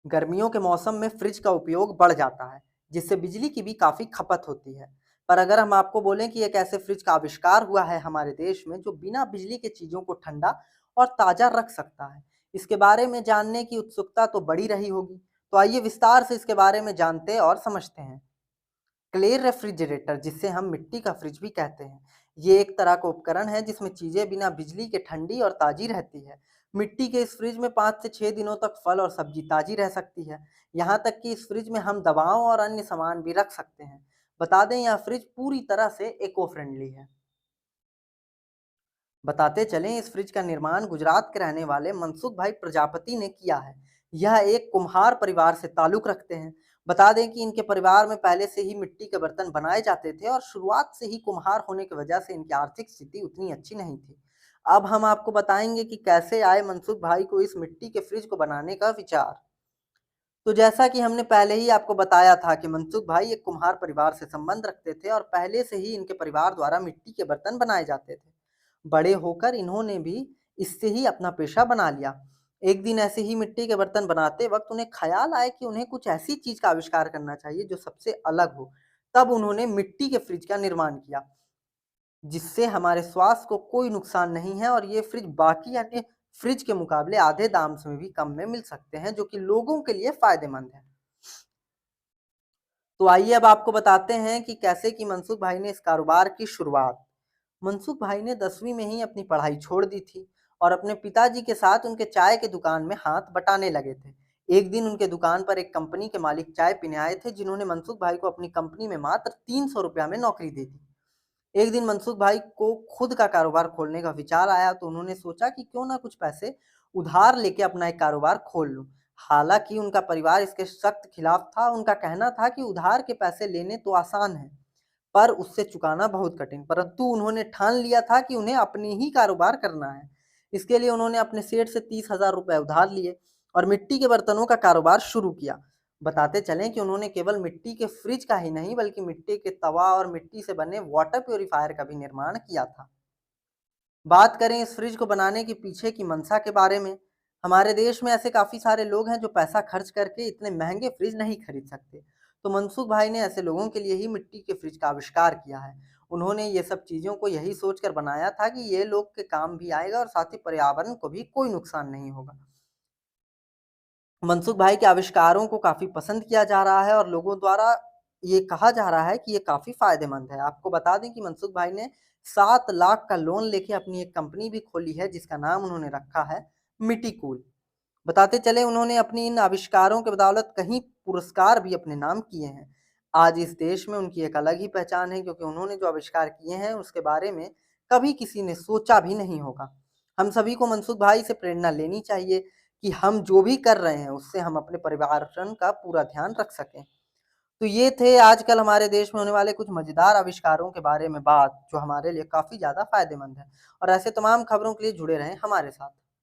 गर्मियों के मौसम में फ्रिज का उपयोग बढ़ जाता है, जिससे बिजली की भी काफ़ी खपत होती है। पर अगर हम आपको बोलें कि एक ऐसे फ्रिज का आविष्कार हुआ है हमारे देश में, जो बिना बिजली के चीज़ों को ठंडा और ताज़ा रख सकता है। इसके बारे में जानने की उत्सुकता तो बड़ी रही होगी। तो आइए विस्तार से इसके बारे में जानते और समझते हैं। क्ले रेफ्रिजरेटर, जिसे हम मिट्टी का फ्रिज भी कहते हैं, ये एक तरह का उपकरण है जिसमें चीजें बिना बिजली के ठंडी और ताजी रहती है। मिट्टी के इस फ्रिज में 5 से 6 दिनों तक फल और सब्जी ताजी रह सकती है। यहाँ तक कि इस फ्रिज में हम दवाओं और अन्य सामान भी रख सकते हैं। बता दें, यह फ्रिज पूरी तरह से इको फ्रेंडली है। बताते चलें, इस फ्रिज का निर्माण गुजरात के रहने वाले मनसुख भाई प्रजापति ने किया है। यह एक कुम्हार परिवार से ताल्लुक रखते हैं। बता दें कि इनके परिवार में पहले से ही मिट्टी के बर्तन बनाए जाते थे और शुरुआत से ही कुम्हार होने की वजह से इनकी आर्थिक स्थिति उतनी अच्छी नहीं थी। अब हम आपको बताएंगे कि कैसे आए मनसुख भाई को इस मिट्टी के फ्रिज को बनाने का विचार। तो जैसा कि हमने पहले ही आपको बताया था कि मनसुख भाई एक कुम्हार परिवार से संबंध रखते थे और पहले से ही इनके परिवार द्वारा मिट्टी के बर्तन बनाए जाते थे। बड़े होकर इन्होंने भी इससे ही अपना पेशा बना लिया। एक दिन ऐसे ही मिट्टी के बर्तन बनाते वक्त उन्हें ख्याल आया कि उन्हें कुछ ऐसी चीज का आविष्कार करना चाहिए जो सबसे अलग हो। तब उन्होंने मिट्टी के फ्रिज का निर्माण किया, जिससे हमारे स्वास्थ्य को कोई नुकसान नहीं है और ये फ्रिज बाकी अन्य फ्रिज के मुकाबले आधे दाम से भी कम में मिल सकते हैं, जो कि लोगों के लिए फायदेमंद है। तो आइए अब आपको बताते हैं कि कैसे कि मनसुख भाई ने इस कारोबार की शुरुआत। मनसुख भाई ने 10वीं में ही अपनी पढ़ाई छोड़ दी थी और अपने पिताजी के साथ उनके चाय की दुकान में हाथ बटाने लगे थे। एक दिन उनके दुकान पर एक कंपनी के मालिक चाय पीने आए थे, जिन्होंने मनसुख भाई को अपनी कंपनी में मात्र 300 रुपया में नौकरी दे दी। एक दिन मनसुख भाई को खुद का कारोबार खोलने का विचार आया, तो उन्होंने सोचा कि क्यों ना कुछ पैसे उधार लेके अपना एक कारोबार खोल लूं। हालांकि उनका परिवार इसके सख्त खिलाफ था। उनका कहना था कि उधार के पैसे लेने तो आसान है, पर उससे चुकाना बहुत कठिन। परंतु उन्होंने ठान लिया था कि उन्हें अपनी ही कारोबार करना है। इसके लिए उन्होंने अपने सेठ से 30,000 रुपए उधार लिए और मिट्टी के बर्तनों का कारोबार शुरू किया। बताते चलें कि उन्होंने केवल मिट्टी के फ्रिज का ही नहीं, बल्कि मिट्टी के तवा और मिट्टी से बने वाटर प्योरीफायर का भी निर्माण किया था। बात करें इस फ्रिज को बनाने के पीछे की मंशा के बारे में, हमारे देश में ऐसे काफ़ी सारे लोग हैं जो पैसा खर्च करके इतने महँगे फ्रिज नहीं खरीद सकते। तो मनसुख भाई ने ऐसे लोगों के लिए ही मिट्टी के फ्रिज का आविष्कार किया है। उन्होंने ये सब चीज़ों को यही सोचकर बनाया था कि ये लोग के काम भी आएगा और साथ ही पर्यावरण को भी कोई नुकसान नहीं होगा। मनसुख भाई के आविष्कारों को काफ़ी पसंद किया जा रहा है और लोगों द्वारा ये कहा जा रहा है कि ये काफ़ी फ़ायदेमंद है। आपको बता दें कि मनसुख भाई ने 7 लाख का लोन लेके अपनी एक कंपनी भी खोली है, जिसका नाम उन्होंने रखा है मिट्टी कूल। बताते चले, उन्होंने अपनी इन आविष्कारों के बदौलत कई पुरस्कार भी अपने नाम किए हैं। आज इस देश में उनकी एक अलग ही पहचान है, क्योंकि उन्होंने जो आविष्कार किए हैं उसके बारे में कभी किसी ने सोचा भी नहीं होगा। हम सभी को मनसुख भाई से प्रेरणा लेनी चाहिए कि हम जो भी कर रहे हैं उससे हम अपने परिवारजन का पूरा ध्यान रख सकें। तो ये थे आजकल हमारे देश में होने वाले कुछ मजेदार आविष्कारों के बारे में बात, जो हमारे लिए काफी ज्यादा फायदेमंद है। और ऐसे तमाम खबरों के लिए जुड़े रहें हमारे साथ।